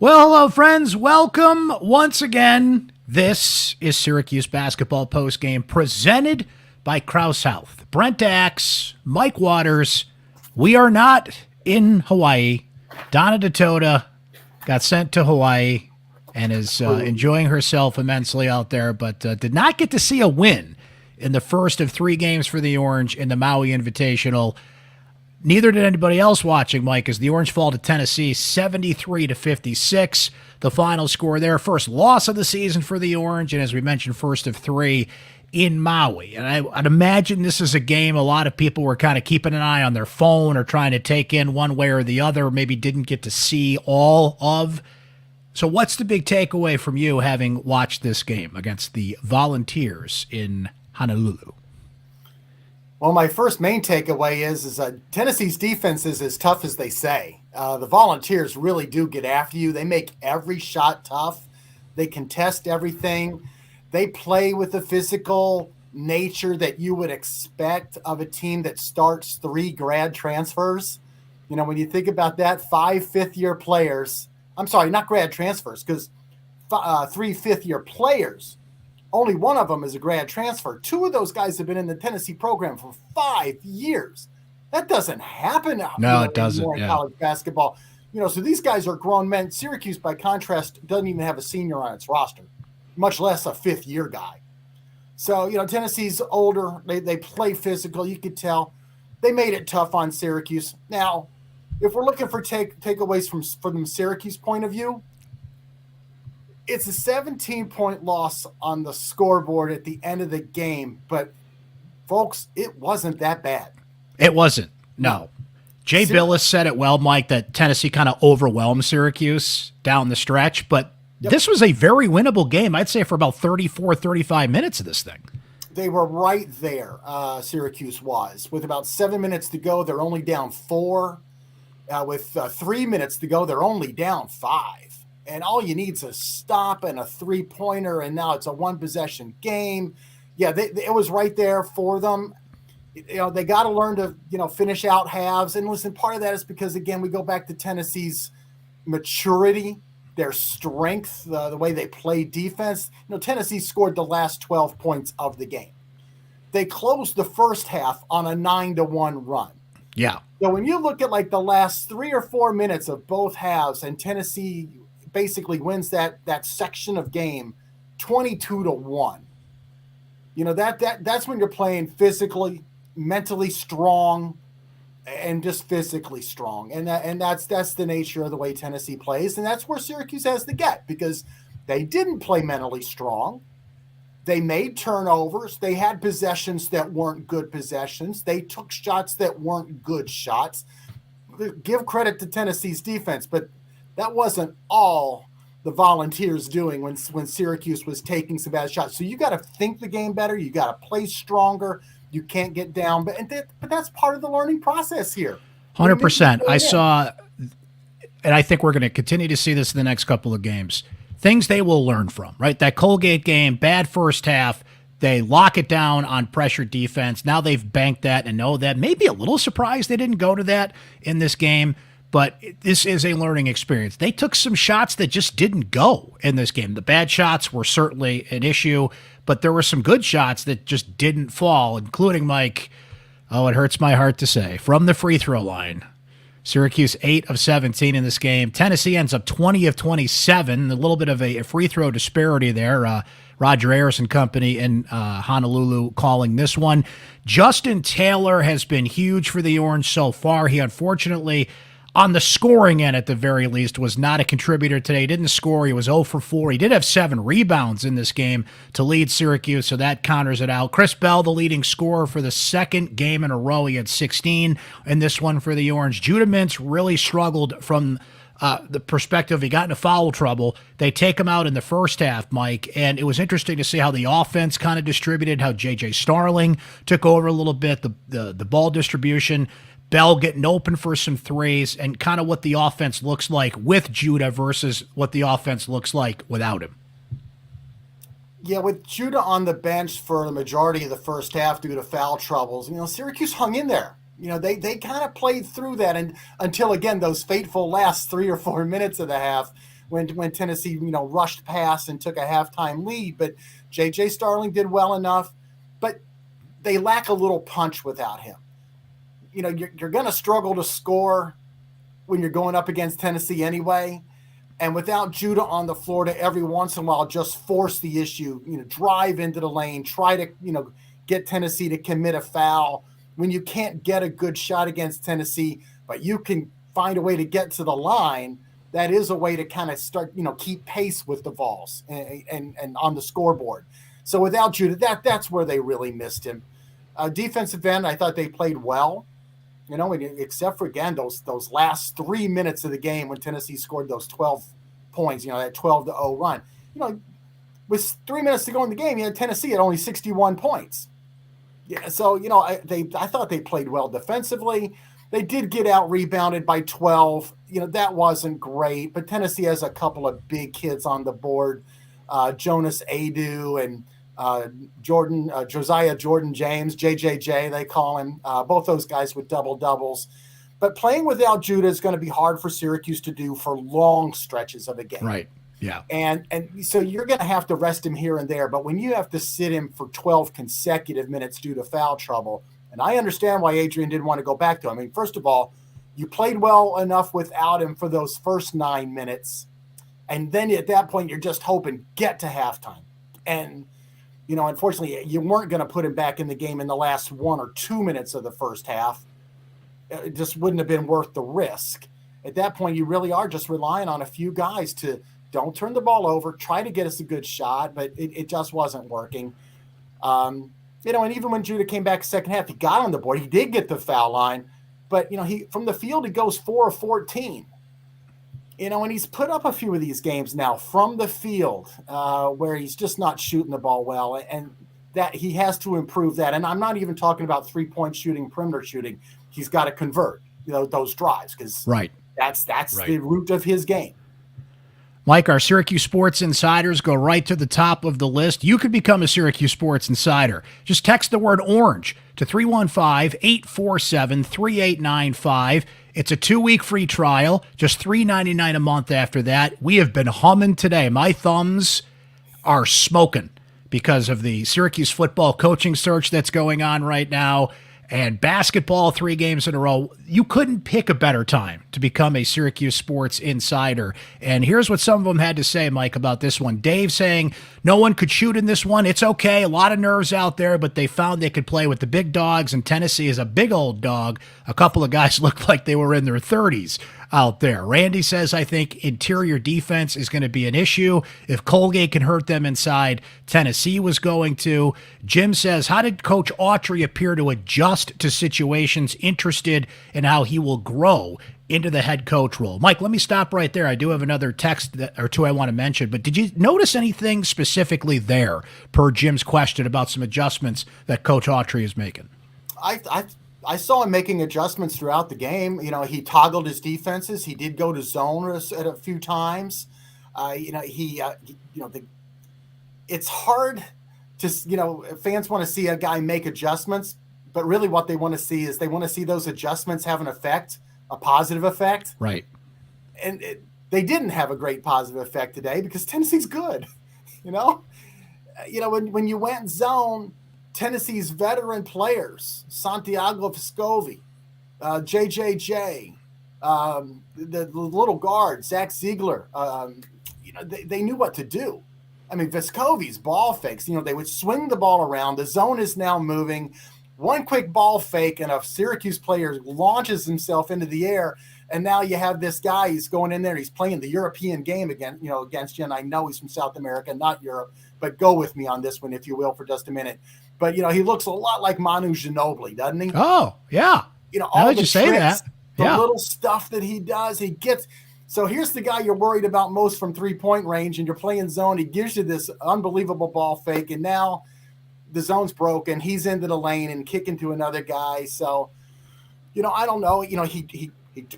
Well, hello, friends. Welcome once again. This is Syracuse Basketball Postgame presented by Krause Health. Brent Axe, Mike Waters. We are not in Hawaii. Donna DeToda got sent to Hawaii and is enjoying herself immensely out there, but did not get to see a win in the first of 3 games for the Orange in the Maui Invitational. Neither did anybody else watching, Mike, as the Orange fall to Tennessee 73-56. The final score there. First loss of the season for the Orange, and as we mentioned, first of 3 in Maui. And I'd imagine this is a game a lot of people were kind of keeping an eye on their phone or trying to take in one way or the other, maybe didn't get to see all of. So what's the big takeaway from you having watched this game against the Volunteers in Honolulu? Well, my first main takeaway is Tennessee's defense is as tough as they say. The Volunteers really do get after you. They make every shot tough. They contest everything. They play with the physical nature that you would expect of a team that starts 3 grad transfers. You know, when you think about that, 5 fifth-year players. I'm sorry, not grad transfers, because 3 fifth-year players. Only one of them is a grad transfer. 2 of those guys have been in the Tennessee program for 5 years. That doesn't happen. No, it doesn't. In college basketball. You know, so these guys are grown men. Syracuse, by contrast, doesn't even have a senior on its roster, much less a 5th-year guy. So, you know, Tennessee's older. They play physical. You could tell. They made it tough on Syracuse. Now, if we're looking for takeaways from Syracuse point of view, it's a 17-point loss on the scoreboard at the end of the game, but folks, it wasn't that bad. It wasn't. No. Jay Billis said it well, Mike, that Tennessee kind of overwhelmed Syracuse down the stretch, but This was a very winnable game, I'd say, for about 34, 35 minutes of this thing. They were right there, Syracuse was. With about 7 minutes to go, they're only down 4. With 3 minutes to go, they're only down 5. And all you need is a stop and a 3-pointer, and now it's a 1-possession game. Yeah, it was right there for them. You know, they got to learn to, finish out halves. And listen, part of that is because, again, we go back to Tennessee's maturity, their strength, the way they play defense. Tennessee scored the last 12 points of the game. They closed the first half on a 9-1 run. Yeah. So when you look at like the last 3 or 4 minutes of both halves, and Tennessee basically wins that section of game 22-1. That's when you're playing physically, mentally strong, and just physically strong. And that's the nature of the way Tennessee plays. And that's where Syracuse has to get, because they didn't play mentally strong. They made turnovers. They had possessions that weren't good possessions. They took shots that weren't good shots. Give credit to Tennessee's defense, but that wasn't all the Volunteers doing when Syracuse was taking some bad shots. So you got to think the game better. You got to play stronger. You can't get down. But that's part of the learning process here. 100%. I saw, and I think we're going to continue to see this in the next couple of games, things they will learn from, right? That Colgate game, bad first half. They lock it down on pressure defense. Now they've banked that and know that. Maybe a little surprised they didn't go to that in this game. But this is a learning experience. They took some shots that just didn't go in this game. The bad shots were certainly an issue, but there were some good shots that just didn't fall, including, Mike, it hurts my heart to say, from the free throw line. Syracuse 8 of 17 in this game. Tennessee ends up 20 of 27. A little bit of a free throw disparity there. Roger Ayers and company in Honolulu calling this one. Justin Taylor has been huge for the Orange so far. He unfortunately, on the scoring end at the very least, was not a contributor today. He didn't score. He was 0 for 4. He did have 7 rebounds in this game to lead Syracuse, so that counters it out. Chris Bell, the leading scorer for the second game in a row. He had 16 in this one for the Orange. Judah Mintz really struggled from the perspective he got into foul trouble. They take him out in the first half, Mike, and it was interesting to see how the offense kind of distributed, how J.J. Starling took over a little bit, the ball distribution. Bell getting open for some threes, and kind of what the offense looks like with Judah versus what the offense looks like without him. Yeah, with Judah on the bench for the majority of the first half due to foul troubles, Syracuse hung in there. They kind of played through that, and until, again, those fateful last 3 or 4 minutes of the half when Tennessee, rushed past and took a halftime lead. But J.J. Starling did well enough, but they lack a little punch without him. You're going to struggle to score when you're going up against Tennessee anyway. And without Judah on the floor to every once in a while just force the issue, drive into the lane, try to, get Tennessee to commit a foul. When you can't get a good shot against Tennessee, but you can find a way to get to the line, that is a way to kind of start, keep pace with the Vols and on the scoreboard. So without Judah, that's where they really missed him. Defensive end, I thought they played well. Except for, again, those last 3 minutes of the game when Tennessee scored those 12 points, that 12-0 run. With 3 minutes to go in the game, Tennessee had only 61 points. Yeah, so, I thought they played well defensively. They did get out rebounded by 12. That wasn't great, but Tennessee has a couple of big kids on the board, Jonas Adu and Josiah Jordan James, JJJ, they call him, both those guys with double-doubles. But playing without Judah is going to be hard for Syracuse to do for long stretches of a game. Right, yeah. And so you're going to have to rest him here and there. But when you have to sit him for 12 consecutive minutes due to foul trouble, and I understand why Adrian didn't want to go back to him. I mean, first of all, you played well enough without him for those first 9 minutes. And then at that point, you're just hoping get to halftime. And unfortunately, you weren't going to put him back in the game in the last 1 or 2 minutes of the first half. It just wouldn't have been worth the risk. At that point, you really are just relying on a few guys to don't turn the ball over, try to get us a good shot, but it just wasn't working. And even when Judah came back second half, he got on the board. He did get the foul line, but, he from the field, he goes 4 of 14. And he's put up a few of these games now from the field where he's just not shooting the ball well, and that he has to improve that. And I'm not even talking about 3-point shooting, perimeter shooting. He's got to convert, those drives because that's right. The root of his game. Mike, our Syracuse Sports Insiders go right to the top of the list. You could become a Syracuse Sports Insider. Just text the word orange to 315-847-3895. It's a 2-week free trial, just $3.99 a month after that. We have been humming today. My thumbs are smoking because of the Syracuse football coaching search that's going on right now. And basketball 3 games in a row. You couldn't pick a better time to become a Syracuse Sports Insider. And here's what some of them had to say, Mike, about this one. Dave saying, no one could shoot in this one. It's okay. A lot of nerves out there, but they found they could play with the big dogs, and Tennessee is a big old dog. A couple of guys looked like they were in their 30s out there. Randy says, I think interior defense is going to be an issue. If Colgate can hurt them inside, Tennessee was going to. Jim says, how did Coach Autry appear to adjust to situations, interested in how he will grow into the head coach role? Mike, let me stop right there. I do have another text or two I want to mention, but did you notice anything specifically there per Jim's question about some adjustments that Coach Autry is making? I saw him making adjustments throughout the game. He toggled his defenses. He did go to zone at a few times. It's hard to, fans want to see a guy make adjustments, but really what they want to see is they want to see those adjustments have an effect, a positive effect. Right. And they didn't have a great positive effect today because Tennessee's good. When you went zone, Tennessee's veteran players, Santiago Vescovi, JJJ, the little guard, Zach Ziegler, they knew what to do. I mean, Vescovi's ball fakes, they would swing the ball around. The zone is now moving. One quick ball fake, and a Syracuse player launches himself into the air. And now you have this guy, he's going in there, he's playing the European game again, against you. And I know he's from South America, not Europe, but go with me on this one, if you will, for just a minute. But, he looks a lot like Manu Ginobili, doesn't he? Oh, yeah. All the you say tricks, that. Yeah. The little stuff that he does, he gets. So here's the guy you're worried about most from 3-point range, and you're playing zone. He gives you this unbelievable ball fake, and now the zone's broken. He's into the lane and kicking to another guy. So, I don't know. He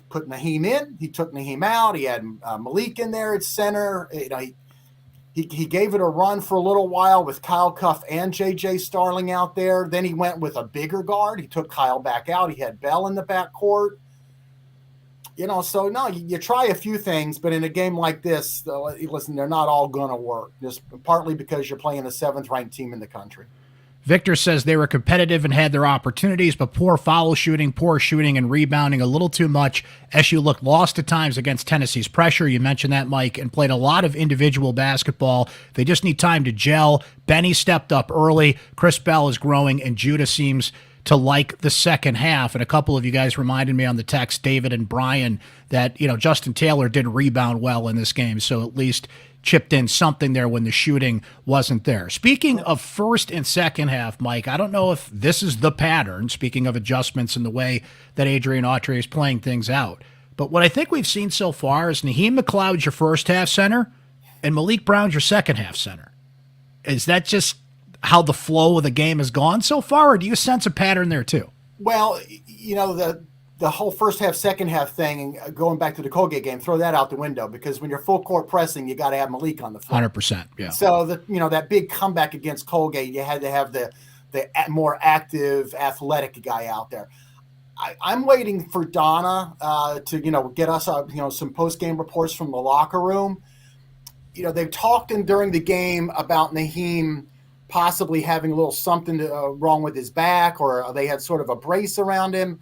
put Naheem in. He took Naheem out. He had Maliq in there at center. He gave it a run for a little while with Kyle Cuff and J.J. Starling out there. Then he went with a bigger guard. He took Kyle back out. He had Bell in the backcourt. So no, you try a few things, but in a game like this, listen, they're not all going to work, just partly because you're playing the 7th ranked team in the country. Victor says they were competitive and had their opportunities, but poor foul shooting, poor shooting and rebounding a little too much. SU looked lost at times against Tennessee's pressure. You mentioned that, Mike, and played a lot of individual basketball. They just need time to gel. Benny stepped up early. Chris Bell is growing, and Judah seems to like the second half. And a couple of you guys reminded me on the text, David and Brian, that, Justin Taylor didn't rebound well in this game. So at least chipped in something there when the shooting wasn't there. Speaking of first and second half, Mike, I don't know if this is the pattern, speaking of adjustments in the way that Adrian Autry is playing things out. But what I think we've seen so far is Naheem McLeod's your first half center and Maliq Brown's your second half center. Is that just how the flow of the game has gone so far, or do you sense a pattern there too? Well, the whole first half, second half thing, going back to the Colgate game, throw that out the window, because when you're full court pressing, you got to have Maliq on the floor. 100%. Yeah. So that big comeback against Colgate, you had to have the more active, athletic guy out there. I'm waiting for Donna to get us some post game reports from the locker room. They've talked during the game about Naheem possibly having a little something wrong with his back, or they had sort of a brace around him.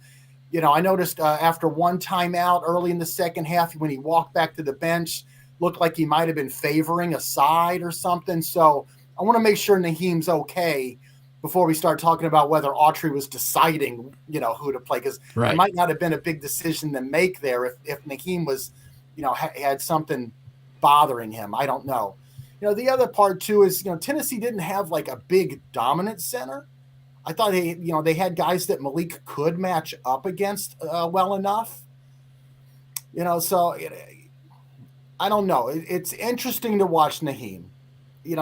I noticed after one timeout early in the second half, when he walked back to the bench, looked like he might have been favoring a side or something. So I want to make sure Naheem's okay before we start talking about whether Autry was deciding, who to play, because It might not have been a big decision to make there if Naheem was, had something bothering him. I don't know. The other part too is, Tennessee didn't have like a big dominant center. I thought they had guys that Maliq could match up against well enough. So I don't know. It's interesting to watch Naheem.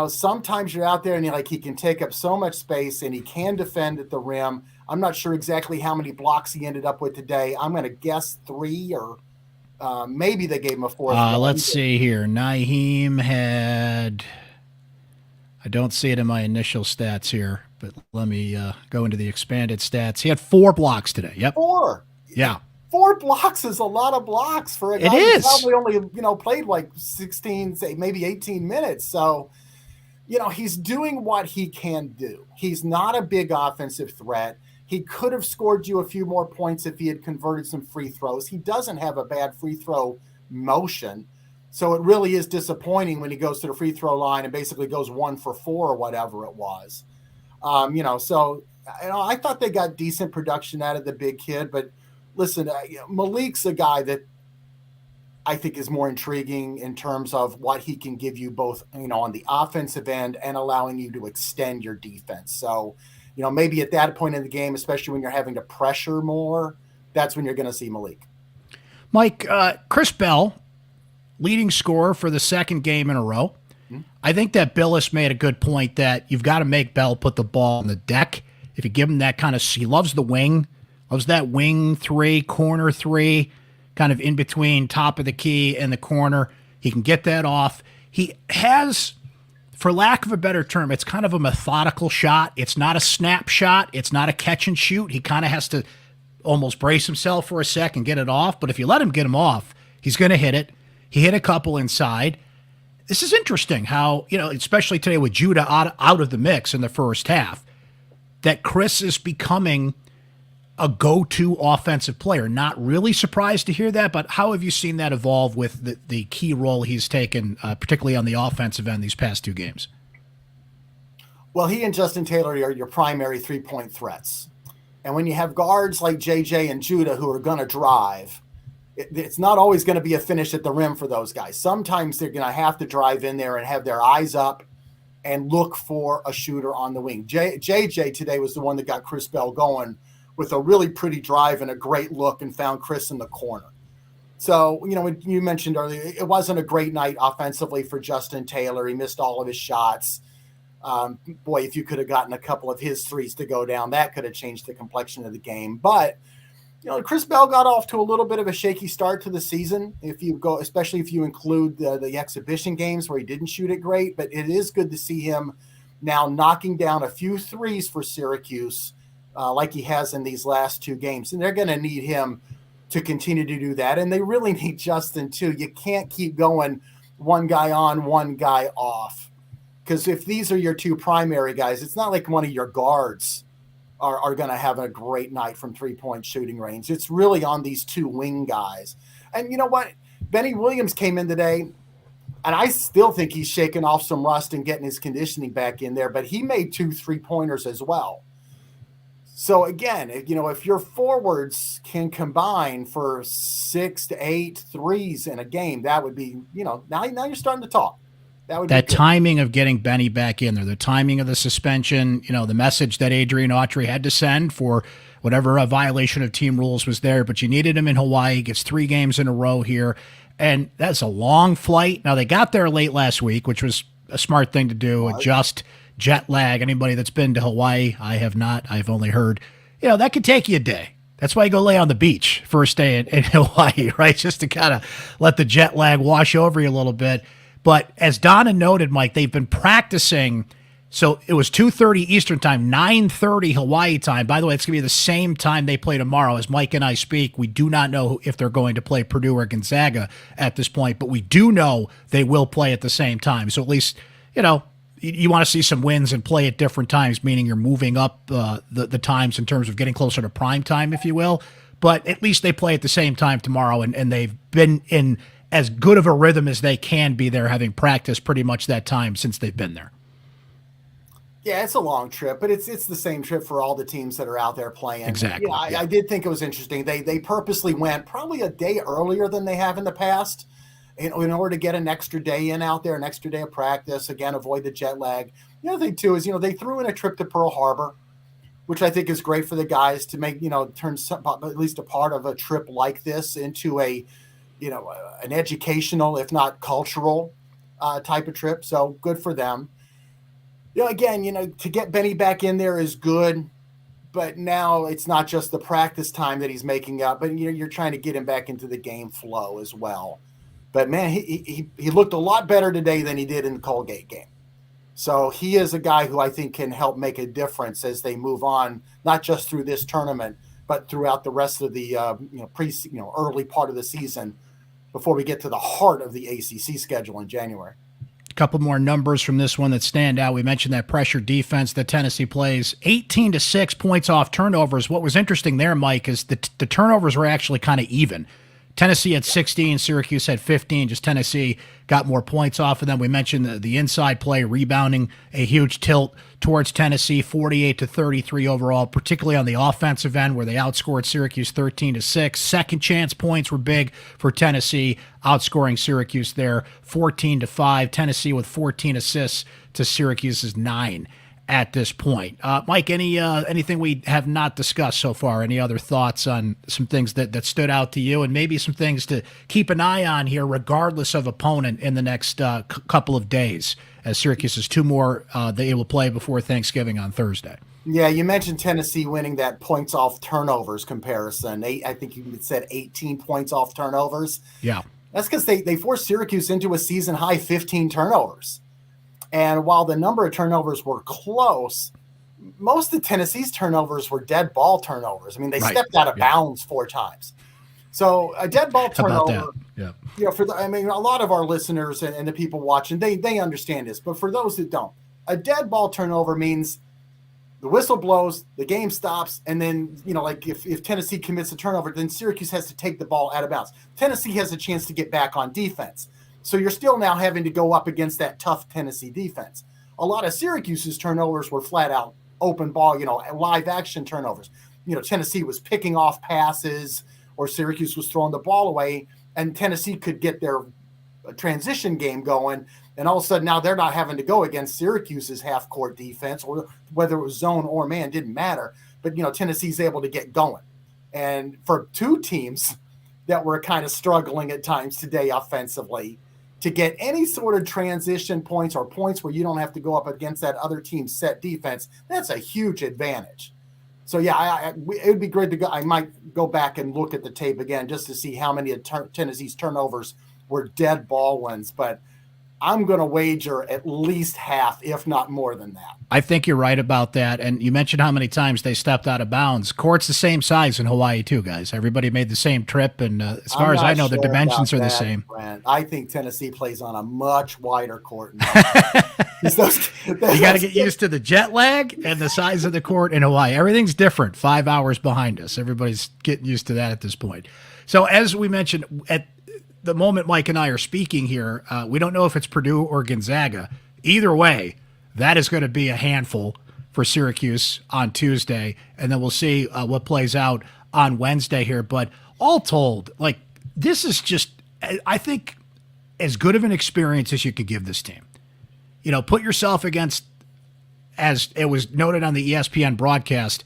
Sometimes you're out there and he can take up so much space and he can defend at the rim. I'm not sure exactly how many blocks he ended up with today. I'm going to guess 3 or maybe they gave him a 4th. Let's see here. Naheem had, I don't see it in my initial stats here, but let me go into the expanded stats. He had 4 blocks today. Yep. 4. Yeah. 4 blocks is a lot of blocks for a guy who probably only played like 16, say maybe 18 minutes. So, he's doing what he can do. He's not a big offensive threat. He could have scored you a few more points if he had converted some free throws. He doesn't have a bad free throw motion. So it really is disappointing when he goes to the free throw line and basically goes 1 for 4 or whatever it was. So I thought they got decent production out of the big kid. But listen, Maliq's a guy that I think is more intriguing in terms of what he can give you both, on the offensive end and allowing you to extend your defense. So, maybe at that point in the game, especially when you're having to pressure more, that's when you're going to see Maliq. Mike, Chris Bell, leading scorer for the second game in a row. Mm-hmm. I think that Billis made a good point that you've got to make Bell put the ball on the deck. If you give him that kind of, he loves the wing, loves that wing 3, corner 3, kind of in between top of the key and the corner. He can get that off. He has, for lack of a better term, it's kind of a methodical shot. It's not a snap shot. It's not a catch and shoot. He kind of has to almost brace himself for a sec and get it off. But if you let him get him off, he's going to hit it. He hit a couple inside. This is interesting how, especially today with Judah out of the mix in the first half, that Chris is becoming a go-to offensive player. Not really surprised to hear that, but how have you seen that evolve with the key role he's taken, particularly on the offensive end these past 2 games? Well, he and Justin Taylor are your primary 3-point threats. And when you have guards like JJ and Judah who are going to drive, it's not always going to be a finish at the rim for those guys. Sometimes they're going to have to drive in there and have their eyes up and look for a shooter on the wing. JJ today was the one that got Chris Bell going with a really pretty drive and a great look and found Chris in the corner. So, when you mentioned earlier, it wasn't a great night offensively for Justin Taylor. He missed all of his shots. Boy, if you could have gotten a couple of his threes to go down, that could have changed the complexion of the game. But, Chris Bell got off to a little bit of a shaky start to the season, especially if you include the exhibition games where he didn't shoot it great. But it is good to see him now knocking down a few threes for Syracuse, like he has in these last 2 games. And they're going to need him to continue to do that. And they really need Justin too. You can't keep going one guy on, one guy off. Because if these are your two primary guys, it's not like one of your guards are going to have a great night from 3-point shooting range. It's really on these two wing guys. And you know what? Benny Williams came in today, and I still think he's shaking off some rust and getting his conditioning back in there, but he made 2 3-pointers as well. So again, if your forwards can combine for 6 to 8 threes in a game, that would be, now you're starting to talk. That timing of getting Benny back in there, the timing of the suspension, the message that Adrian Autry had to send for whatever a violation of team rules was there, but you needed him in Hawaii. He gets 3 games in a row here, and that's a long flight. Now, they got there late last week, which was a smart thing to do, adjust jet lag. Anybody that's been to Hawaii, I have not. I've only heard, that could take you a day. That's why you go lay on the beach first day in Hawaii, right? Just to kind of let the jet lag wash over you a little bit. But as Donna noted, Mike, they've been practicing. So it was 2:30 Eastern time, 9:30 Hawaii time. By the way, it's going to be the same time they play tomorrow. As Mike and I speak, we do not know if they're going to play Purdue or Gonzaga at this point, but we do know they will play at the same time. So at least, you want to see some wins and play at different times, meaning you're moving up the times in terms of getting closer to prime time, if you will. But at least they play at the same time tomorrow, and they've been in as good of a rhythm as they can be there, having practiced pretty much that time since they've been there. Yeah, it's a long trip, but it's the same trip for all the teams that are out there playing. Exactly. I did think it was interesting. They purposely went probably a day earlier than they have in the past in order to get an extra day in out there, an extra day of practice, again, avoid the jet lag. The other thing, too, is, they threw in a trip to Pearl Harbor, which I think is great for the guys to make, turn at least a part of a trip like this into an educational, if not cultural type of trip. So good for them. Again, to get Benny back in there is good, but now it's not just the practice time that he's making up, but you're trying to get him back into the game flow as well. But man, he looked a lot better today than he did in the Colgate game. So he is a guy who I think can help make a difference as they move on, not just through this tournament, but throughout the rest of the early part of the season before we get to the heart of the ACC schedule in January. A couple more numbers from this one that stand out. We mentioned that pressure defense that Tennessee plays, 18-6 points off turnovers. What was interesting there, Mike, is the turnovers were actually kind of even. Tennessee had 16, Syracuse had 15. Just Tennessee got more points off of them. We mentioned the inside play, rebounding, a huge tilt towards Tennessee, 48-33 overall, particularly on the offensive end where they outscored Syracuse 13-6. Second chance points were big for Tennessee, outscoring Syracuse there 14-5. Tennessee with 14 assists to Syracuse's 9 at this point. Mike, anything we have not discussed so far? Any other thoughts on some things that stood out to you, and maybe some things to keep an eye on here regardless of opponent in the next couple of days, as Syracuse has 2 more they will play before Thanksgiving on Thursday? Yeah, you mentioned Tennessee winning that points off turnovers comparison. I think you said 18 points off turnovers. Yeah. That's because they forced Syracuse into a season-high 15 turnovers. And while the number of turnovers were close, most of Tennessee's turnovers were dead ball turnovers. I mean, they stepped out of bounds 4 times. So a dead ball turnover, a lot of our listeners and the people watching, they understand this. But for those that don't, a dead ball turnover means the whistle blows, the game stops, and then, like if Tennessee commits a turnover, then Syracuse has to take the ball out of bounds. Tennessee has a chance to get back on defense. So you're still now having to go up against that tough Tennessee defense. A lot of Syracuse's turnovers were flat out open ball, live action turnovers. Tennessee was picking off passes or Syracuse was throwing the ball away, and Tennessee could get their transition game going. And all of a sudden now they're not having to go against Syracuse's half court defense, or whether it was zone or man, didn't matter. But, Tennessee's able to get going. And for 2 teams that were kind of struggling at times today offensively, to get any sort of transition points or points where you don't have to go up against that other team's set defense, that's a huge advantage. So, yeah, it would be great to go. I might go back and look at the tape again just to see how many of Tennessee's turnovers were dead ball ones. But I'm going to wager at least half, if not more than that. I think you're right about that. And you mentioned how many times they stepped out of bounds. Court's the same size in Hawaii, too, guys. Everybody made the same trip. And as far as I know, the dimensions are the same. Brent. I think Tennessee plays on a much wider court. You got to get used to the jet lag and the size of the court in Hawaii. Everything's different 5 hours behind us. Everybody's getting used to that at this point. So as we mentioned, at the moment Mike and I are speaking here, we don't know if it's Purdue or Gonzaga. Either way, that is going to be a handful for Syracuse on Tuesday, and then we'll see what plays out on Wednesday here. But all told, like, this is just, I think, as good of an experience as you could give this team. You know, put yourself against, as it was noted on the ESPN broadcast,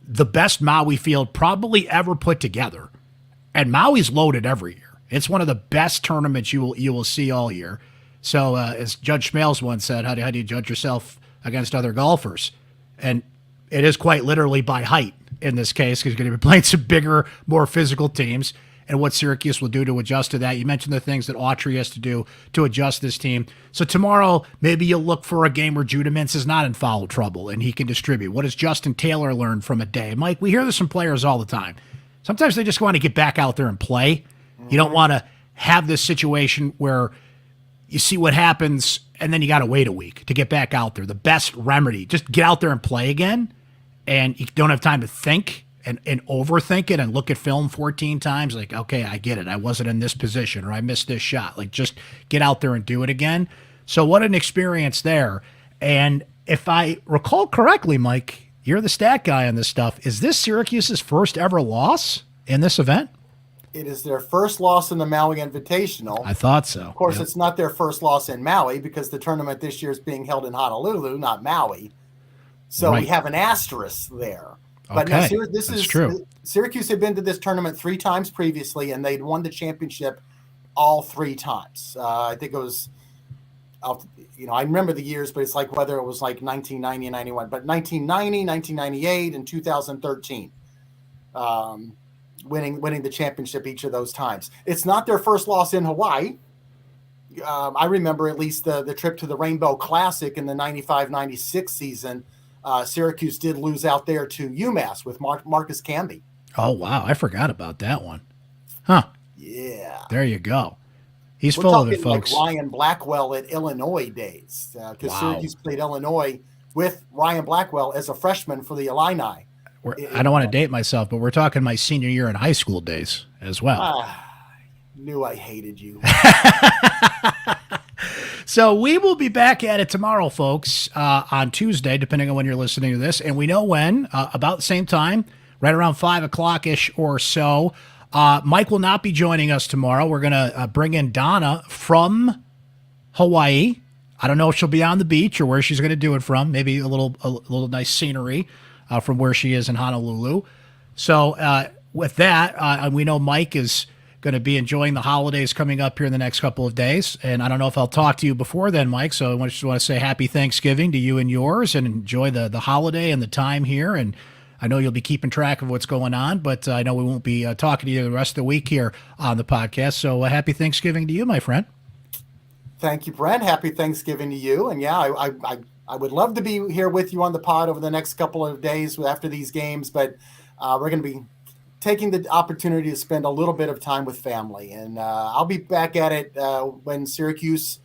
the best Maui field probably ever put together. And Maui's loaded every year. It's one of the best tournaments you will see all year. So as Judge Schmales once said, how do you judge yourself against other golfers? And it is quite literally by height in this case, because you're going to be playing some bigger, more physical teams, and what Syracuse will do to adjust to that. You mentioned the things that Autry has to do to adjust this team. So tomorrow, maybe you'll look for a game where Judah Mintz is not in foul trouble and he can distribute. What does Justin Taylor learn from a day? Mike, we hear this from players all the time. Sometimes they just want to get back out there and play. You don't want to have this situation where you see what happens and then you got to wait a week to get back out there. The best remedy, just get out there and play again, and you don't have time to think and overthink it and look at film 14 times. Like, okay, I get it. I wasn't in this position or I missed this shot. Like, just get out there and do it again. So what an experience there. And if I recall correctly, Mike, you're the stat guy on this stuff. Is this Syracuse's first ever loss in this event? It is their first loss in the Maui Invitational. I thought so. Of course, It's not their first loss in Maui because the tournament this year is being held in Honolulu, not Maui. So we have an asterisk there. But okay. no, this is true. Syracuse had been to this tournament 3 times previously, and they'd won the championship all 3 times. I think it was, I remember the years, but it's like whether it was like 1990 and 91, but 1990, 1998, and 2013. Winning the championship each of those times. It's not their first loss in Hawaii. I remember at least the trip to the Rainbow Classic in the 95-96 season. Syracuse did lose out there to UMass with Marcus Camby. Oh, wow. I forgot about that one. Huh. Yeah. There you go. We're full of it, folks. Like Ryan Blackwell at Illinois days. Because Syracuse played Illinois with Ryan Blackwell as a freshman for the Illini. I don't want to date myself, but we're talking my senior year in high school days as well. Knew I hated you. So we will be back at it tomorrow, folks, on Tuesday, depending on when you're listening to this. And we know when, about the same time, right around 5 o'clock-ish or so. Mike will not be joining us tomorrow. We're going to bring in Donna from Hawaii. I don't know if she'll be on the beach or where she's going to do it from. Maybe a little nice scenery from where she is in Honolulu. So with that, we know Mike is going to be enjoying the holidays coming up here in the next couple of days. And I don't know if I'll talk to you before then, Mike. So I just want to say happy Thanksgiving to you and yours, and enjoy the holiday and the time here. And I know you'll be keeping track of what's going on, but I know we won't be talking to you the rest of the week here on the podcast. So happy Thanksgiving to you, my friend. Thank you, Brent. Happy Thanksgiving to you. And yeah, I would love to be here with you on the pod over the next couple of days after these games, but we're going to be taking the opportunity to spend a little bit of time with family. And I'll be back at it when Syracuse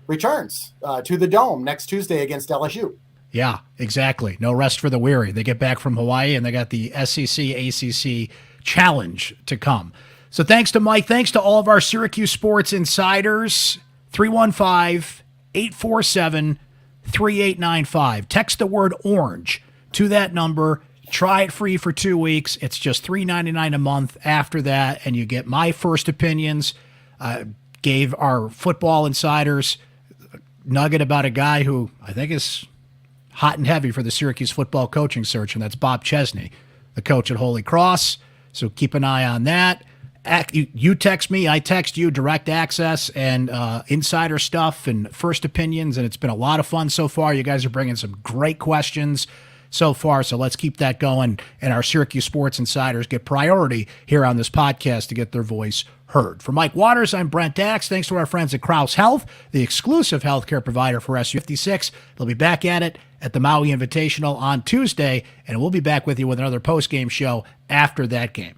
returns to the Dome next Tuesday against LSU. Yeah, exactly. No rest for the weary. They get back from Hawaii, and they got the SEC ACC challenge to come. So thanks to Mike. Thanks to all of our Syracuse Sports Insiders. 315-847-3895. Text the word orange to that number. Try it free for 2 weeks. It's just $3.99 a month after that, and you get my first opinions. Gave our football insiders a nugget about a guy who I think is hot and heavy for the Syracuse football coaching search, and that's Bob Chesney, the coach at Holy Cross. So keep an eye on that. You text me, I text you, direct access and insider stuff and first opinions, and it's been a lot of fun so far. You guys are bringing some great questions. so far. So let's keep that going. And our Syracuse Sports Insiders get priority here on this podcast to get their voice heard. For Mike Waters, I'm Brent Dax. Thanks to our friends at Krause Health, the exclusive healthcare provider for SU56. They'll be back at it at the Maui Invitational on Tuesday, and we'll be back with you with another postgame show after that game.